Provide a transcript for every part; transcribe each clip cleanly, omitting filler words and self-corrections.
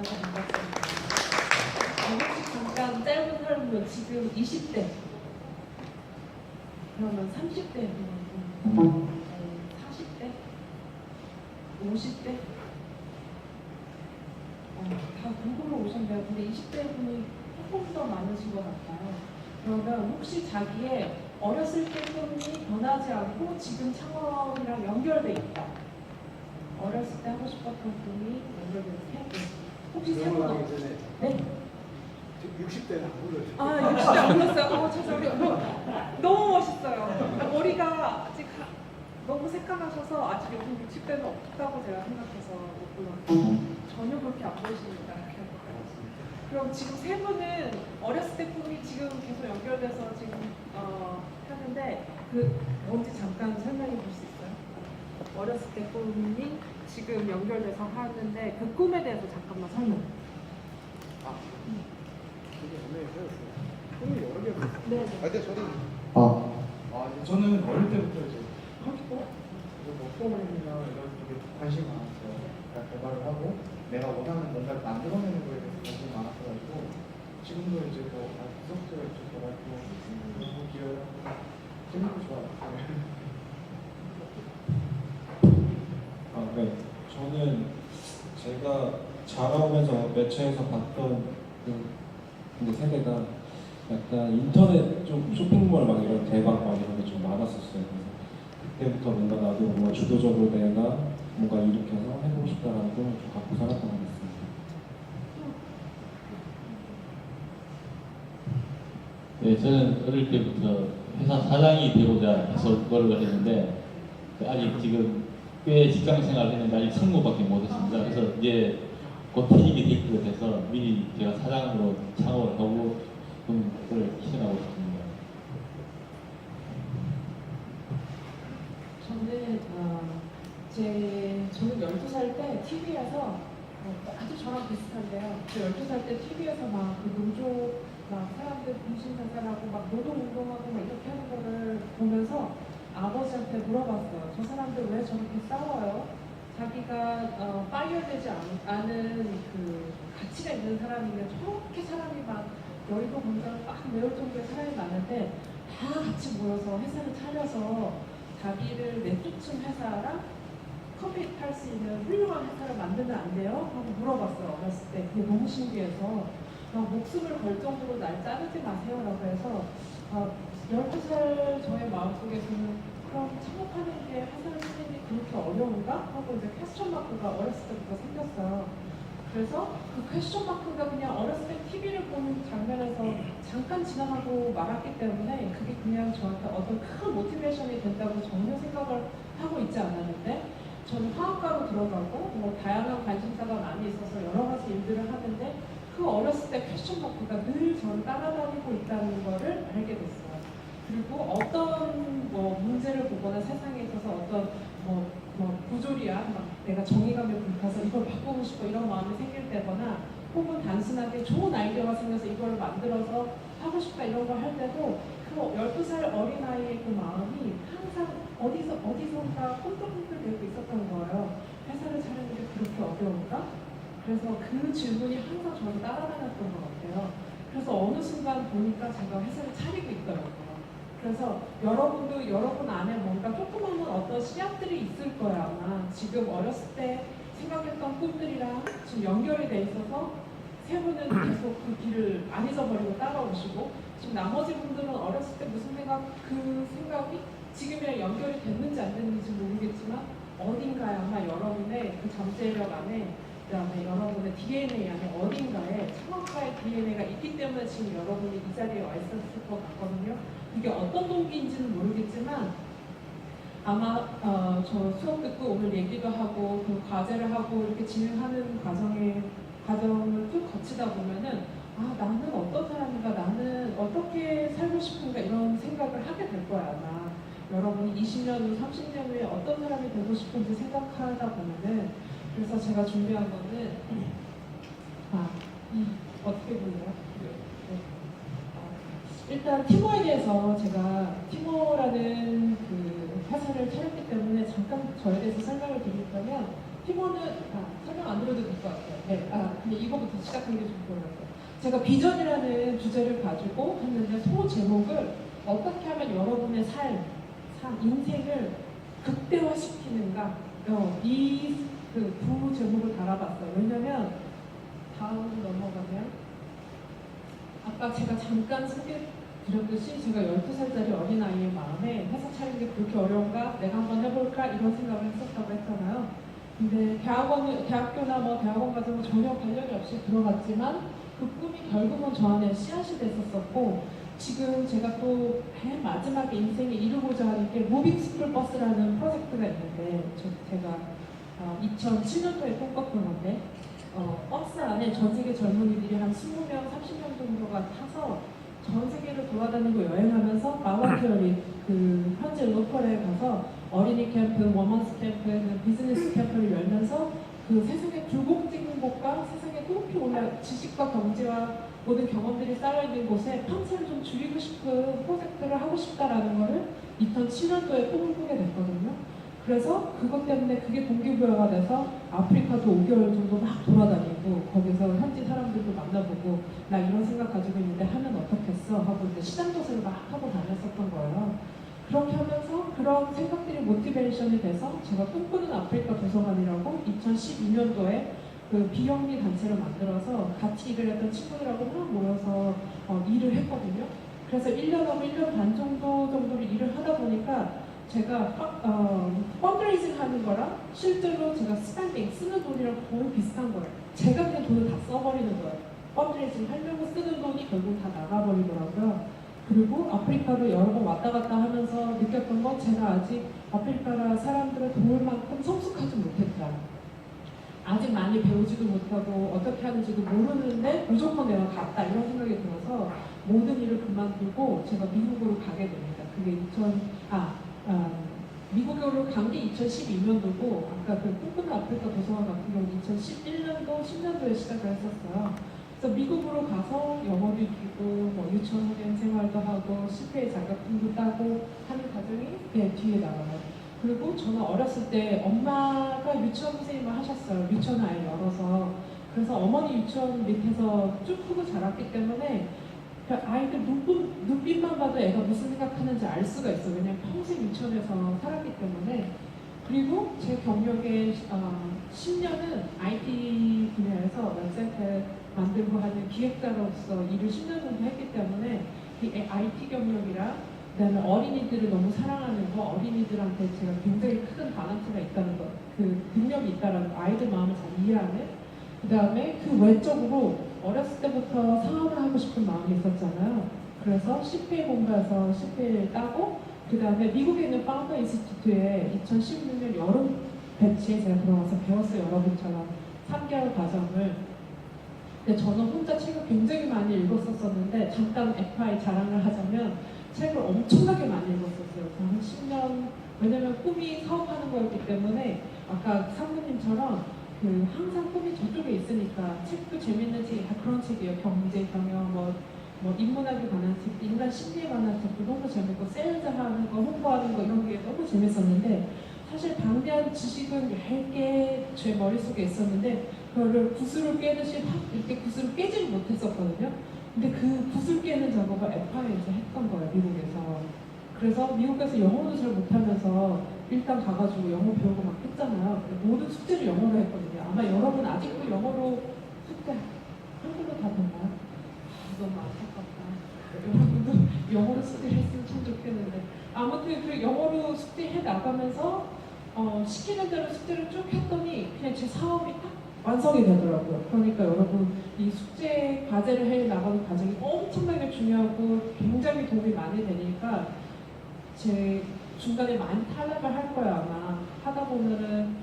만나서 반갑습니다. 혹시 잠깐 짧은 설명, 지금 20대, 그러면 30대, 40대, 50대? 다 궁금해 오셨네요. 근데 20대 분이 조금 더 많으신 것 같아요. 그러면 혹시 자기의 어렸을 때 꿈이 변하지 않고 지금 창업이랑 연결돼 있다. 어렸을 때 하고 싶었던 꿈이 연결돼서 혹시 세 분 하기 전에 네? 60대는 안 불러요. 아, 60대 안 불렀어요? 죄송해요. 너무 멋있어요. 머리가 아직 너무 새까마셔서 아직 여기 60대는 없다고 제가 생각해서 못 불렀어요. 전혀 그렇게 안 보이십니다. 그럼 지금 세 분은 어렸을 때 꿈이 지금 계속 연결돼서 지금 하는데 그 뭔지 잠깐 설명해 볼 수 있어요? 어렸을 때 꿈이 지금 연결돼서 하는데 그 꿈에 대해서 잠깐만 설명. 꿈이 여러 개 있어요. 네. 근데 저는 저는 어릴 때부터 이제 컴퓨터, 프로그래밍이나 이런 쪽에 관심이 많았어요. 그러니까 개발을 하고 내가 원하는 뭔가를 만들어내는 거에 대해서 관심이 많았어가지고 지금도 이제 소프트웨어 쪽 개발도 너무 기여하고 재밌고 좋아요. 네. 저는 제가 자라오면서 매체에서 봤던 그 세대가 약간 인터넷 좀 쇼핑몰 막 이런 대박 막 이런 게 좀 많았었어요. 그래서 그때부터 뭔가 나도 뭔가 주도적으로 내가 뭔가 일으켜서 해보고 싶다라는 꿈을 좀 갖고 살았던 것 같습니다. 네, 저는 어릴 때부터 회사 사장이 되고자 해서 노력을 했는데 아직 지금 꽤 직장 생활을 했는데 아직 성무밖에 못했습니다. 그래서 이제 곧 퇴직이 되기로 돼서 미리 제가 사장으로 창업을 하고 그걸 실현하고 있습니다. 저는 12살 때 TV에서 아주 저랑 비슷한데요. 저 12살 때 TV에서 막 그 노조 막 사람들 분신사살하고 막 노동운동하고 막 이렇게 하는 거를 보면서 아버지한테 물어봤어요. 저 사람들 왜 저렇게 싸워요? 자기가 파이어되지 않은 그 가치가 있는 사람이면 저렇게 사람이 막 여의도 공장을 막 메울 정도의 사람이 많은데 다 같이 모여서 회사를 차려서 자기를 내쫓은 회사랑 컴핏할 수 있는 훌륭한 회사를 만들면 안 돼요? 하고 물어봤어요. 어렸을 때. 그게 너무 신기해서 목숨을 걸 정도로 날 자르지 마세요 라고 해서 12살 저의 마음속에서는 그럼 창업하는 게 회사를 차리는 게 그렇게 어려운가? 하고 이제 퀘스천 마크가 어렸을 때부터 생겼어요. 그래서 그 퀘스천 마크가 그냥 어렸을 때 TV를 보는 장면에서 잠깐 지나가고 말았기 때문에 그게 그냥 저한테 어떤 큰 모티베이션이 된다고 전혀 생각을 하고 있지 않았는데 저는 화학과로 들어가고 뭐 다양한 관심사가 많이 있어서 여러 가지 일들을 하는데 그 어렸을 때 퀘스천 마크가 늘 저를 따라다니고 있다는 거를 알게 됐어요. 그리고 어떤 문제를 보거나 세상에 있어서 어떤 부조리야 막 내가 정의감에 불타서 이걸 바꾸고 싶어 이런 마음이 생길 때거나 혹은 단순하게 좋은 아이디어가 생겨서 이걸 만들어서 하고 싶다 이런 걸 할 때도 그 12살 어린아이의 그 마음이 항상 어디선가 꿈틀꿈틀대고 있었던 거예요. 회사를 차리는 게 그렇게 어려운가? 그래서 그 질문이 항상 저를 따라다녔던 것 같아요. 그래서 어느 순간 보니까 제가 회사를 차리고 있더라고요. 그래서 여러분 안에 뭔가 조그마한 어떤 씨앗들이 있을 거야 아마. 지금 어렸을 때 생각했던 꿈들이랑 지금 연결이 돼 있어서 세 분은 계속 그 길을 안 잊어버리고 따라오시고 지금 나머지 분들은 어렸을 때 무슨 그 생각이 지금이랑 연결이 됐는지 안 됐는지 모르겠지만 어딘가에 아마 여러분의 그 잠재력 안에 그다음에 여러분의 DNA 안에 어딘가에 창업가의 DNA가 있기 때문에 지금 여러분이 이 자리에 와 있었을 것 같거든요. 이게 어떤 동기인지는 모르겠지만 아마 저 수업 듣고 오늘 얘기도 하고 그 과제를 하고 이렇게 진행하는 과정을 쭉 거치다 보면은 나는 어떤 사람인가 나는 어떻게 살고 싶은가 이런 생각을 하게 될 거야 아마. 여러분이 20년 후 30년 후에 어떤 사람이 되고 싶은지 생각하다 보면은 그래서 제가 준비한 거는 어떻게 보세요? 일단 티모에 대해서 제가 티모라는 그 회사를 차렸기 때문에 잠깐 저에 대해서 설명을 드리자면 팀원은 설명 안 드려도 될 것 같아요. 네, 근데 이거부터 시작하는 게 좀 좋을 것 같아요. 제가 비전이라는 주제를 가지고 했는데 소 제목을 어떻게 하면 여러분의 인생을 극대화시키는가 이그 부 제목을 달아봤어요. 왜냐면 다음으로 넘어가면 아까 제가 잠깐 소개드렸듯이 제가 12살짜리 어린아이의 마음에 회사 차리는 게 그렇게 어려운가? 내가 한번 해볼까? 이런 생각을 했었다고 했잖아요. 근데 대학교나 대학원 가서 전혀 관련이 없이 들어갔지만 그 꿈이 결국은 저 안에 씨앗이 됐었었고 지금 제가 또 맨 마지막에 인생에 이루고자 하는 게 무빙 스쿨 버스라는 프로젝트가 있는데 제가 2007년도에 꿈꿨던 건데 버스 안에 전 세계 젊은이들이 한 20명, 30명 정도가 타서 전 세계를 돌아다니고 여행하면서 마와티어리 그 현재 로컬에 가서 어린이 캠프, 워먼스 캠프, 비즈니스 캠프를 열면서 그 세상의 굴곡진 곳과 세상에 그렇게 지식과 경제와 모든 경험들이 쌓여있는 곳에 평생을 좀 줄이고 싶은 프로젝트를 하고 싶다라는 거를 2007년도에 꿈을 꾸게 됐거든요. 그래서 그것 때문에 그게 동기부여가 돼서 아프리카도 5개월 정도 막 돌아다니고 거기서 현지 사람들도 만나보고 나 이런 생각 가지고 있는데 하면 어떻겠어 하고 이제 시장조사를 막 하고 다녔었던 거예요. 그렇게 하면서 그런 생각들이 모티베이션이 돼서 제가 꿈꾸는 아프리카 도서관이라고 2012년도에 그 비영리 단체를 만들어서 같이 일을 했던 친구들하고 막 모여서 일을 했거든요. 그래서 1년하고 1년 반 정도를 일을 하다 보니까 제가 펀드레이징 하는 거랑 실제로 제가 쓰는 돈이랑 거의 비슷한 거예요. 제가 그냥 돈을 다 써버리는 거예요. 펀드레이징 하려고 쓰는 돈이 결국 다 나가버리더라고요. 그리고 아프리카로 여러 번 왔다 갔다 하면서 느꼈던 건 제가 아직 아프리카 사람들을 도울 만큼 성숙하지 못했다. 아직 많이 배우지도 못하고 어떻게 하는지도 모르는데 무조건 내가 갔다 이런 생각이 들어서 모든 일을 그만두고 제가 미국으로 가게 됩니다. 그게 미국으로 간 게 2012년도고 아까 그 꿈꾸는 아프리카 도서관 같은 경우는 2011년도, 10년도에 시작을 했었어요. 그래서 미국으로 가서 영어도 익히고 유치원 학연 생활도 하고 CPA 자격증도 따고 하는 과정이 뒤에 나와요. 그리고 저는 어렸을 때 엄마가 유치원 선생님을 하셨어요. 유치원 아이를 열어서. 그래서 어머니 유치원 밑에서 쭉 크고 자랐기 때문에 그 아이들 눈빛만 봐도 애가 무슨 생각하는지 알 수가 있어요. 왜냐면 평생 유치원에서 살았기 때문에. 그리고 제 경력의 10년은 IT 분야에서 웹사이트 만들고 하는 기획자로서 일을 10년 정도 했기 때문에 이 IT 경력이랑 그다음에 어린이들을 너무 사랑하는 거, 어린이들한테 제가 굉장히 큰 바람트가 있다는 거, 그 능력이 있다는 거, 아이들 마음을 잘 이해하는. 그다음에 그 외적으로 어렸을 때부터 사업을 하고 싶은 마음이 있었잖아요. 그래서 CPA 공부해서 CPA를 따고 그다음에 미국에 있는 파운더 인스티튜트에 2016년 여름 배치에 제가 들어가서 배웠어요. 여러분처럼 3개월 과정을. 근데 저는 혼자 책을 굉장히 많이 읽었었는데 잠깐 FI 자랑을 하자면 책을 엄청나게 많이 읽었었어요. 한 10년, 왜냐면 꿈이 사업하는 거였기 때문에 아까 상무님처럼 항상 꿈이 저쪽에 있으니까 책도 재밌는 책이 다 그런 책이에요. 경제, 경영, 인문학에 관한 책, 인간 심리에 관한 책도 너무 재밌고 세일즈 하는 거, 홍보하는 거 이런 게 너무 재밌었는데 사실 방대한 지식은 얇게 제 머릿속에 있었는데 그거를 구슬을 깨듯이 확 이렇게 구슬을 깨지를 못했었거든요. 근데 그 구슬 깨는 작업을 FI에서 했던 거예요, 미국에서. 그래서 미국에서 영어도 잘 못하면서 일단 가가지고 영어 배우고 막 했잖아요. 모든 숙제를 영어로 했거든요. 아마 여러분 아직도 영어로 숙제 한글로 다 됐나요? 너무 안타깝다. 여러분도 영어로 숙제를 했으면 참 좋겠는데 아무튼 그 영어로 숙제해 나가면서 시키는 대로 숙제를 쭉 했더니 그냥 제 사업이 딱 완성이 되더라고요. 그러니까 여러분 이 숙제 과제를 해 나가는 과정이 엄청나게 중요하고 굉장히 도움이 많이 되니까 제 중간에 많이 탈락을 할 거예요. 아마 하다 보면은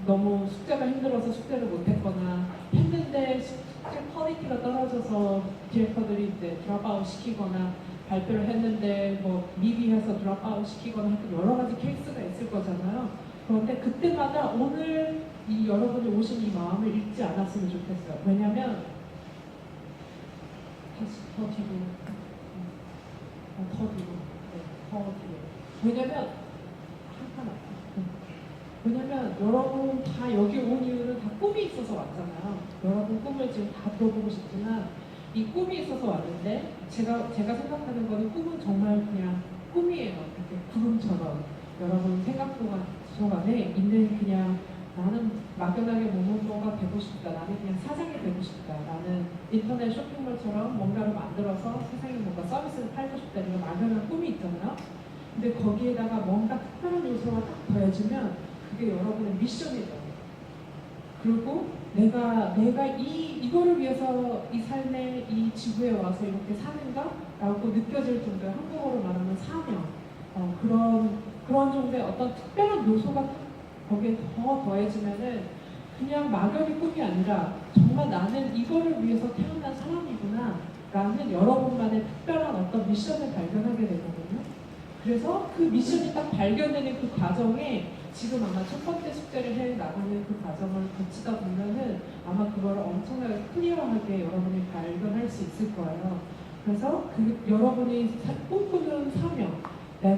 너무 숙제가 힘들어서 숙제를 못했거나 했는데 숙제 퀄리티가 떨어져서 디렉터들이 이제 드롭아웃 시키거나 발표를 했는데 미비해서 드롭아웃 시키거나 여러 가지 케이스가 있을 거잖아요. 그런데 그때마다 오늘 여러분이 오신 이 마음을 잃지 않았으면 좋겠어요. 왜냐면 다시 더 뒤로 더 뒤로. 왜냐면 한칸 앞에 왜냐면 여러분 다 여기 온 이유는 다 꿈이 있어서 왔잖아요. 여러분 꿈을 지금 다 들어보고 싶지만 이 꿈이 있어서 왔는데 제가 생각하는 거는 꿈은 정말 그냥 꿈이에요. 이렇게 구름처럼 여러분 생각 속안에 있는 그냥 나는 막연하게 모모모가 되고 싶다. 나는 그냥 사장이 되고 싶다. 나는 인터넷 쇼핑몰처럼 뭔가를 만들어서 세상에 뭔가 서비스를 팔고 싶다. 이런 막연한 꿈이 있잖아요. 근데 거기에다가 뭔가 특별한 요소가 딱 더해지면 그게 여러분의 미션이 돼요. 그리고 내가 이거를 위해서 이 삶에 이 지구에 와서 이렇게 사는가라고 느껴질 정도의 한국어로 말하면 사명 그런 정도의 어떤 특별한 요소가 거기에 더 더해지면은 그냥 막연히 꿈이 아니라 정말 나는 이거를 위해서 태어난 사람이구나 라는 여러분만의 특별한 어떤 미션을 발견하게 되거든요. 그래서 그 미션이 딱 발견되는 그 과정에 지금 아마 첫 번째 숙제를 해 나가는 그 과정을 거치다 보면은 아마 그걸 엄청나게 클리어하게 여러분이 발견할 수 있을 거예요. 그래서 그 여러분이 꿈꾸는 사명,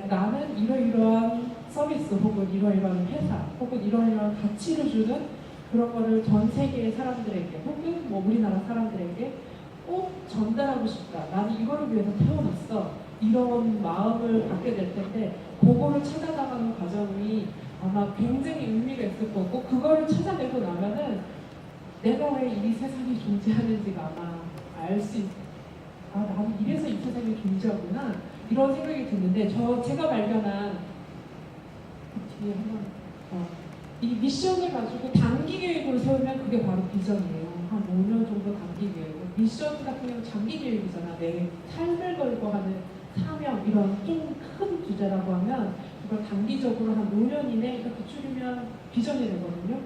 나는 이러이러한 서비스 혹은 이러이러한 회사 혹은 이러이러한 가치를 주는 그런 거를 전 세계의 사람들에게 혹은 뭐 우리나라 사람들에게 꼭 전달하고 싶다. 나는 이거를 위해서 태어났어. 이런 마음을 갖게 될 텐데 그거를 찾아나가는 과정이 아마 굉장히 의미가 있을 거고 그거를 찾아내고 나면은 내가 왜 이 세상에 존재하는지가 아마 알 수 있. 나는 이래서 이 세상에 존재하구나 이런 생각이 드는데 제가 발견한 그 뒤에 한번 이 미션을 가지고 단기 계획으로 세우면 그게 바로 비전이에요. 한 5년 정도 단기 계획. 미션 같은 경우는 장기 계획이잖아. 내 삶을 걸고 하는 사명 이런 좀 큰 주제라고 하면 이걸 단기적으로 한 5년 이내 이렇게 줄이면 비전이 되거든요.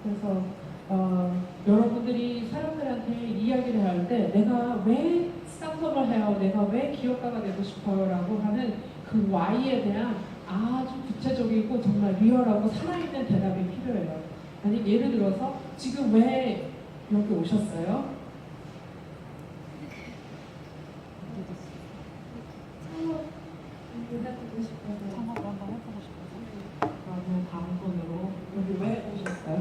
그래서 여러분들이 사람들한테 이야기를 할 때 내가 왜 스타트업을 해요? 내가 왜 기업가가 되고 싶어요? 라고 하는 그 Y에 대한 아주 구체적이고 정말 리얼하고 살아있는 대답이 필요해요. 아니 예를 들어서 지금 왜 여기 오셨어요? 대답하고 싶어서 창업을 한번 해보고 싶어서. 그러면 다음 분으로 여기 왜 오셨어요?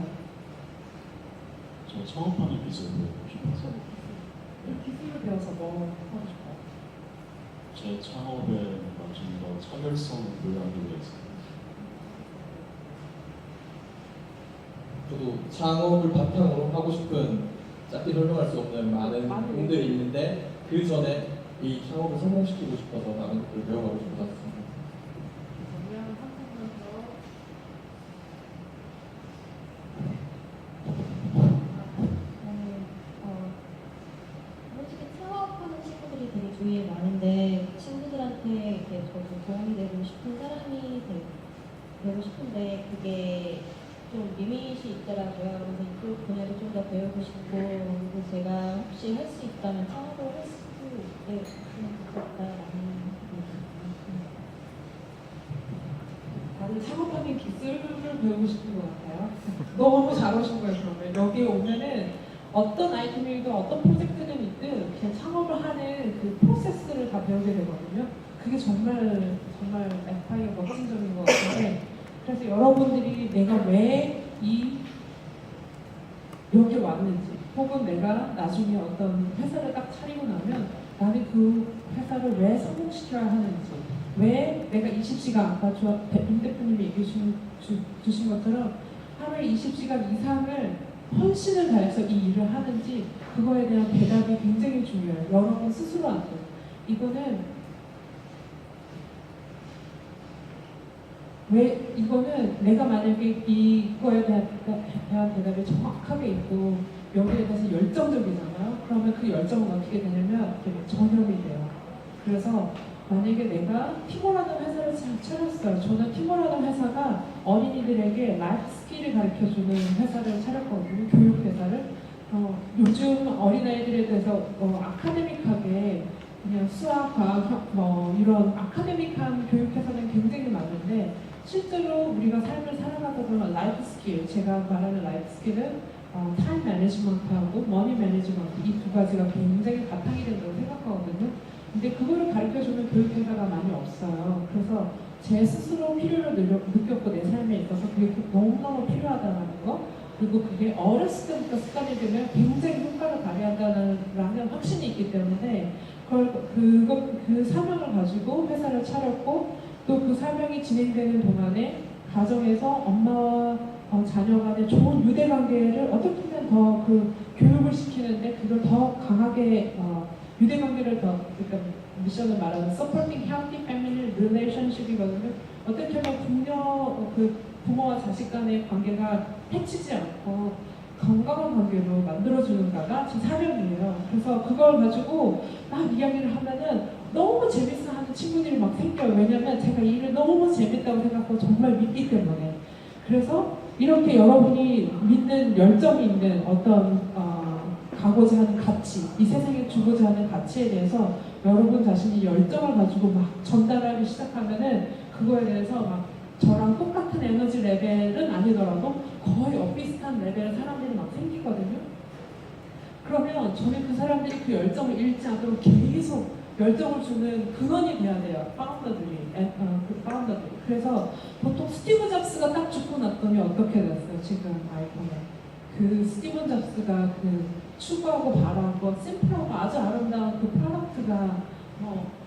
저 창업하는 기술을 배우고 싶어서 기술을 배워서 뭐 하고 싶어요? 제 창업에 좀 더 차별성을 부여하기 위해서 저도 창업을 바탕으로 하고 싶은 짧게 설명할 수 없는 많은 꿈들이 있는데 그 전에 이 창업을 성공시키고 싶어서 많은 것들을 배워가고 싶어서 그러면 한 분만 더. 저는 솔직히 창업하는 친구들이 되게 주위에 많은데 친구들한테 이렇게 저도 도움이 되고 싶은 사람이 되고 싶은데 그게 좀 리밋이 있더라고요. 그래서 이쪽 분야를 좀 더 배우고 싶고 그리고 제가 혹시 할 수 있다면 창업을 할 수 있으면 좋겠다라는 다들 창업하는 기술을 배우고 싶은 것 같아요. 너무 잘 오신 거예요. 그러면 여기 오면은 어떤 아이템이든 어떤 프로젝트든 있든 그냥 창업을 하는 그 프로세스를 다 배우게 되거든요. 그게 정말 엠파이어 멋진 점인 것 같은데 그래서 여러분들이 내가 왜 여기 왔는지 혹은 내가 나중에 어떤 회사를 딱 차리고 나면 나는 그 회사를 왜 성공시켜야 하는지 왜 내가 20시간 아까 임 대표님이 얘기해 주신 것처럼 하루에 20시간 이상을 헌신을 다해서 이 일을 하는지 그거에 대한 대답이 굉장히 중요해요. 여러분 스스로한테. 이거는 내가 만약에 이거에 대한 대답이 정확하게 있고 여기에 대해서 열정적이잖아요. 그러면 그 열정은 어떻게 되냐면 전염이 돼요. 그래서 만약에 내가 티모라는 회사를 차렸어요. 저는 티모라는 회사가 어린이들에게 라이프 스킬을 가르쳐주는 회사를 차렸거든요. 교육회사를. 요즘 어린아이들에 대해서 아카데믹하게 그냥 수학, 과학, 이런 아카데믹한 교육회사는 굉장히 많은데 실제로 우리가 삶을 살아가다 보면 라이프 스킬, 제가 말하는 라이프 스킬은 타임 매니지먼트하고 머니 매니지먼트 이 두 가지가 굉장히 바탕이 된다고 생각하거든요. 근데 그거를 가르쳐주는 교육회사가 많이 없어요. 그래서 제 스스로 필요를 느꼈고 내 삶에 있어서 그게 너무너무 필요하다는 거, 그리고 그게 어렸을 때부터 습관이 되면 굉장히 효과를 발휘한다는 확신이 있기 때문에 그 사명을 가지고 회사를 차렸고, 또 그 사명이 진행되는 동안에 가정에서 엄마와 자녀 간의 좋은 유대 관계를 어떻게 하면 더 그 교육을 시키는데 그걸 더 강하게 유대 관계를 더, 그러니까 미션을 말하는 supporting healthy family relationship이거든요. 어떻게 하면 부모와 자식 간의 관계가 해치지 않고 건강한 관계로 만들어주는가가 제 사명이에요. 그래서 그걸 가지고 막 이야기를 하면은 너무 재밌어하는 친구들이 막 생겨요. 왜냐면 제가 이 일을 너무 재밌다고 생각하고 정말 믿기 때문에. 그래서 이렇게 여러분이 믿는 열정이 있는 어떤 가고자 하는 가치, 이 세상에 주고자 하는 가치에 대해서 여러분 자신이 열정을 가지고 막 전달하기 시작하면은 그거에 대해서 막 저랑 똑같은 에너지 레벨은 아니더라도 거의 엇비슷한 레벨의 사람들이 막 생기거든요. 그러면 저는 그 사람들이 그 열정을 잃지 않도록 계속 열정을 주는 근원이 돼야 돼요. 파운더들이. 그래서 보통 스티브 잡스가 딱 죽고 났더니 어떻게 됐어요? 지금 아이폰에. 그 스티브 잡스가 그 추구하고 바라고 심플하고 아주 아름다운 그 프로덕트가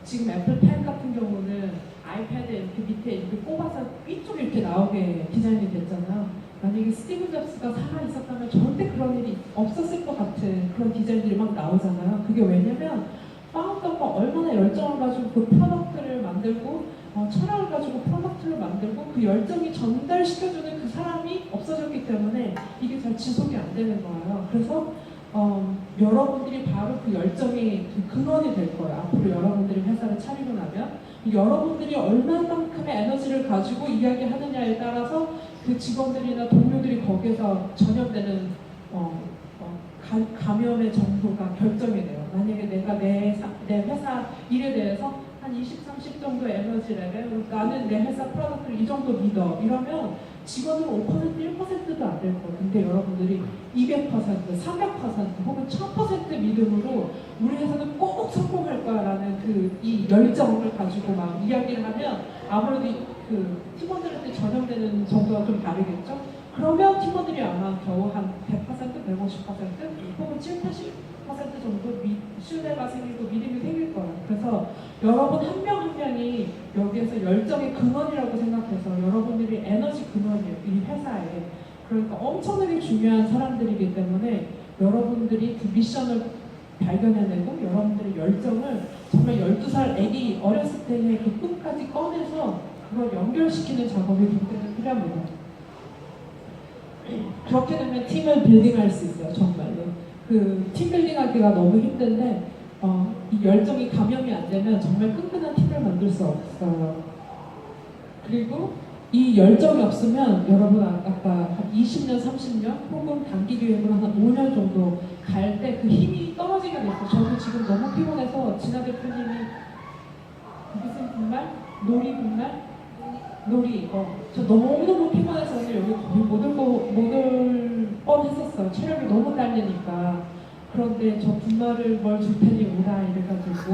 지금 애플 펜 같은 경우는 아이패드에 이렇게 밑에 이렇게 꼽아서 위쪽에 이렇게 나오게 디자인이 됐잖아요. 만약에 스티브 잡스가 살아있었다면 절대 그런 일이 없었을 것 같은 그런 디자인들이 막 나오잖아요. 그게 왜냐면 파운더가 얼마나 열정을 가지고 그 프로덕트를 만들고 철학을 가지고 프로덕트를 만들고 그 열정이 전달시켜주는 그 사람이 없어졌기 때문에 이게 잘 지속이 안 되는 거예요. 그래서 여러분들이 바로 그 열정의 그 근원이 될 거예요. 앞으로 여러분들이 회사를 차리고 나면 여러분들이 얼마만큼의 에너지를 가지고 이야기하느냐에 따라서 그 직원들이나 동료들이 거기에서 전염되는 감염의 정도가 결정이 돼요. 만약에 내가 내 회사 일에 대해서 한 20, 30 정도 에너지 레벨, 나는 내 회사 프로덕트를 이 정도 믿어. 이러면 직원은 5%, 1%도 안 될 거예요. 근데 여러분들이 200%, 300% 혹은 1000% 믿음으로 우리 회사는 꼭 성공할 거야라는 이 열정을 가지고 막 이야기를 하면 아무래도 그 팀원들한테 전염되는 정도가 좀 다르겠죠? 그러면 팀원들이 아마 겨우 한 100%, 150% 혹은 7, 80% 정도 신뢰가 생기고 믿음이 생길 거예요. 그래서 여러분 한 명 한 명이 여기에서 열정의 근원이라고 생각해서 여러분들이 에너지 근원이에요. 이 회사에. 그러니까 엄청나게 중요한 사람들이기 때문에 여러분들이 그 미션을 발견해내고 여러분들의 열정을 정말 12살 애기 어렸을 때의 그 꿈까지 꺼내서 그걸 연결시키는 작업이 굉장히 필요합니다. 그렇게 되면 팀을 빌딩할 수 있어요. 정말로. 그 팀 빌딩하기가 너무 힘든데 이 열정이 감염이 안 되면 정말 끈끈한 팀을 만들 수 없어요. 그리고 이 열정이 없으면 여러분 아까 한 20년, 30년 혹은 단기 계획으로 한 5년 정도 갈 때 그 힘이 떨어지게 됐어요. 저도 지금 너무 피곤해서 진아 대표님이 무슨 분말? 놀이 분말? 놀이. 저 너무너무 피곤해서 오늘 여기 거의 못 올 뻔했었어요. 체력이 너무 딸리니까. 그런데 저 분말을 뭘 줄 테니 오라 이래가지고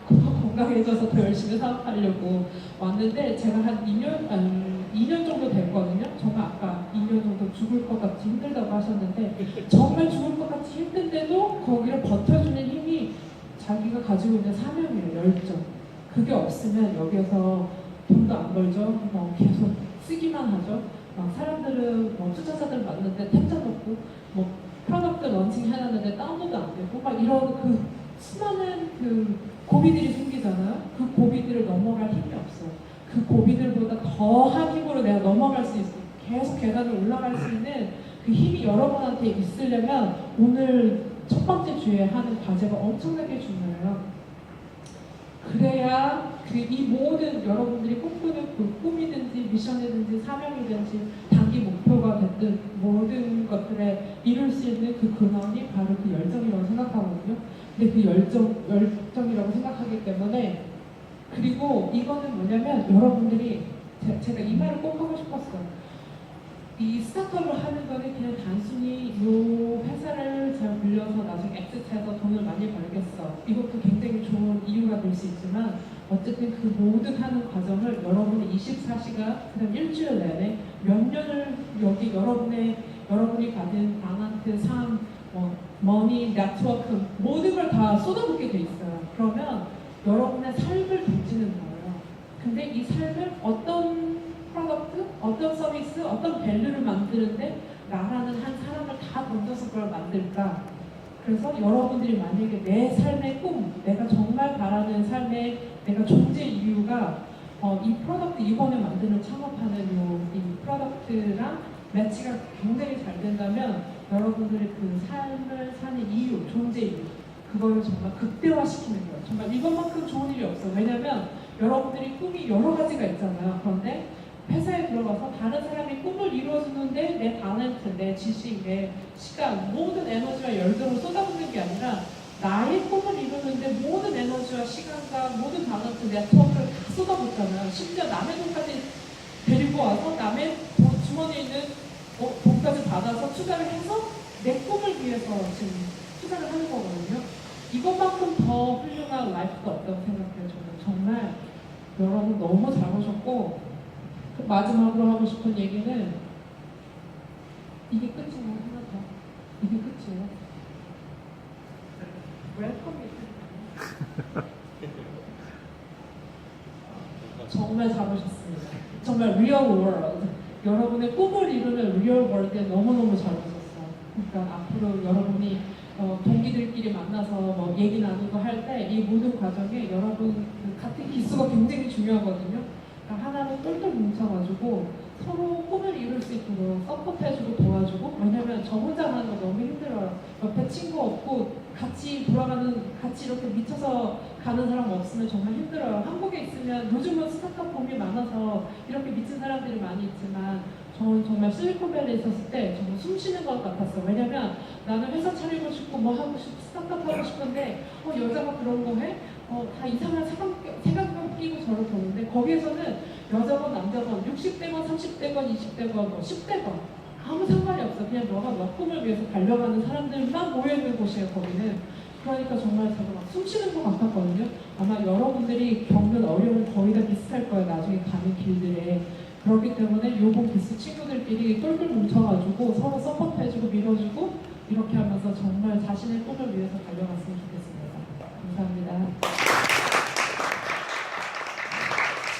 건강해져서 더 열심히 사업하려고 왔는데 제가 한 2년 정도 됐거든요. 정말 아까 2년 정도 죽을 것 같이 힘들다고 하셨는데 정말 죽을 것 같이 힘든데도 거기를 버텨주는 힘이 자기가 가지고 있는 사명이에요. 열정. 그게 없으면 여기에서 돈도 안 벌죠. 계속 쓰기만 하죠. 사람들은 투자자들 만났는데 탭자 놓고 프로덕트 런칭 해놨는데 다운로드 안 되고 막 이런 그 수많은 그 고비들이 생기잖아요. 그 고비들을 넘어갈 힘이 없어요. 그 고비들보다 더한 힘으로 내가 넘어갈 수 있어. 계속 계단을 올라갈 수 있는 그 힘이 여러분한테 있으려면 오늘 첫 번째 주에 하는 과제가 엄청나게 중요해요. 그래야 이 모든 여러분들이 꿈꾸는 그 꿈이든지 미션이든지 사명이든지 단기 목표가 됐든 모든 것들에 이룰 수 있는 그 근원이 바로 그 열정이라고 생각하거든요. 근데 그 열정이라고 생각하기 때문에 그리고 이거는 뭐냐면 여러분들이 제가 이 말을 꼭 하고 싶었어요. 이 스타트업을 하는 거는 그냥 단순히 이 회사를 제가 빌려서 나중에 엑스트해서 돈을 많이 벌겠어. 이것도 굉장히 좋은 이유가 될 수 있지만 어쨌든 그 모든 하는 과정을 여러분이 24시간, 그다음 일주일 내내 몇 년을 여기 여러분이 가진 방한트, 삶, 머니, 네트워크 모든 걸 다 쏟아붓게 돼 있어요. 그러면 여러분의 삶을 던지는 거예요. 근데 이 삶을 어떤 프로덕트, 어떤 서비스, 어떤 밸류를 만드는데 나라는 한 사람을 다 던져서 그걸 만들까? 그래서 여러분들이 만약에 내 삶의 꿈, 내가 정말 바라는 삶의 내가 존재 이유가 이 프로덕트 이번에 만드는 창업하는 이 프로덕트랑 매치가 굉장히 잘 된다면 여러분들의 그 삶을 사는 이유, 존재 이유 그거를 정말 극대화시키는 거예요. 정말 이것만큼 좋은 일이 없어요. 왜냐면 여러분들이 꿈이 여러 가지가 있잖아요. 그런데 회사에 들어가서 다른 사람이 꿈을 이루어주는데 내 탤런트, 내 지식, 내 시간, 모든 에너지와 열정을 쏟아붓는 게 아니라 나의 꿈을 이루는데 모든 에너지와 시간과 모든 탤런트, 네트워크를 다 쏟아붓잖아요. 심지어 남의 돈까지 데리고 와서 남의 주머니에 있는 돈까지 받아서 투자를 해서 내 꿈을 위해서 지금 투자를 하는 거거든요. 이것만큼 더 훌륭한 라이프가 없다고 생각해요. 저는 정말 여러분 너무 잘 오셨고 마지막으로 하고 싶은 얘기는 이게 끝이에요. 하나 더. 이게 끝이에요. 웰컴 정말 잘 오셨습니다. 정말 리얼 월드. 여러분의 꿈을 이루는 리얼 월드에 너무너무 잘 오셨어요. 그러니까 앞으로 여러분이 동기들끼리 만나서 뭐 얘기 나누고 할 때 이 모든 과정에 여러분 그 같은 기수가 굉장히 중요하거든요. 그러니까 하나로 똘똘 뭉쳐가지고 서로 꿈을 이룰 수 있도록 서포트해주고 도와주고 왜냐면 저 혼자 하는 거 너무 힘들어요. 옆에 친구 없고 같이 이렇게 미쳐서 가는 사람 없으면 정말 힘들어요. 한국에 있으면 요즘은 스타트업 붐이 많아서 이렇게 미친 사람들이 많이 있지만 저는 정말 실리콘밸리에 있었을 때 정말 숨 쉬는 것 같았어요. 왜냐면 나는 회사 차리고 싶고 뭐 하고 싶고 스타트업 하고 싶은데 여자가 그런 거 해? 다 이상한 색안경 끼고 저를 보는데 거기에서는 여자건 남자건 60대건 30대건 20대건 뭐 10대건 아무 상관이 없어. 그냥 너가 너 꿈을 위해서 달려가는 사람들만 모여있는 곳이에요. 거기는. 그러니까 정말 제가 막 숨쉬는 것 같았거든요. 아마 여러분들이 겪는 어려움은 거의 다 비슷할 거예요. 나중에 가는 길들에. 그렇기 때문에 요번 기수 친구들끼리 똘똘 뭉쳐가지고 서로 서포트해주고 밀어주고 이렇게 하면서 정말 자신의 꿈을 위해서 달려갔으면 좋겠습니다.